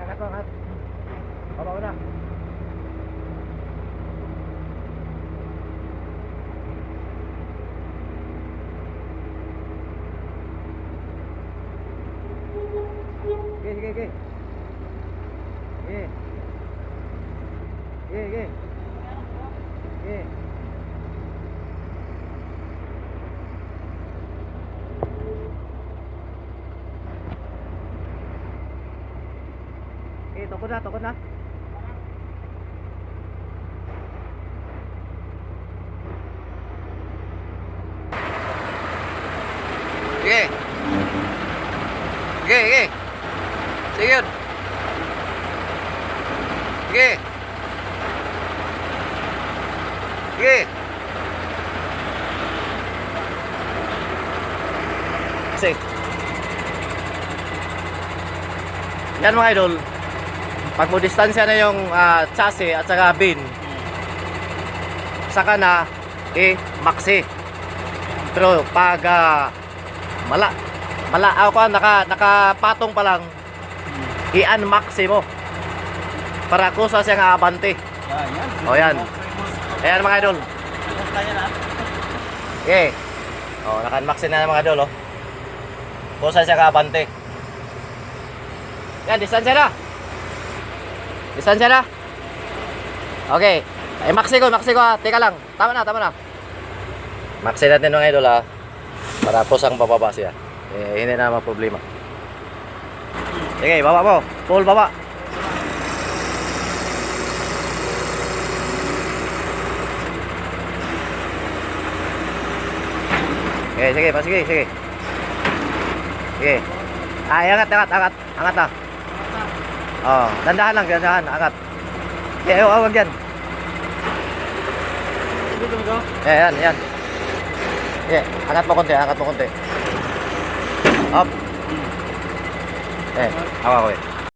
angat ko, angat. Baba ko na. Sige, sige, sige. Sige. Sige, sige. Sige. Okay, tukod na, tukod na. Sige. Sige, sige. Sige yun. Sige. Sige. Sige. Yan mga idol. Pag mo distansya na yung chassis at saka bin, saka na maxi. Pero pag ako nakapatong pa lang, i-unmaxi mo para kusa siyang abante. O yan. Ayan mga idol. Okay. O, naka-unmaxi na mga idol. Kusa siyang abante. Yan, distansya na. Distansya na. Okay. Maxi ko. Teka lang. Tama na. Maxi natin mga idol para kusang bababa siya. Hindi na problema. Sige, baba mo. Full baba. Sige. Sige. Angat na. Oh, dandahan lang, angat. Wag yan. Yan. Angat mo konti. Up. Hawa ko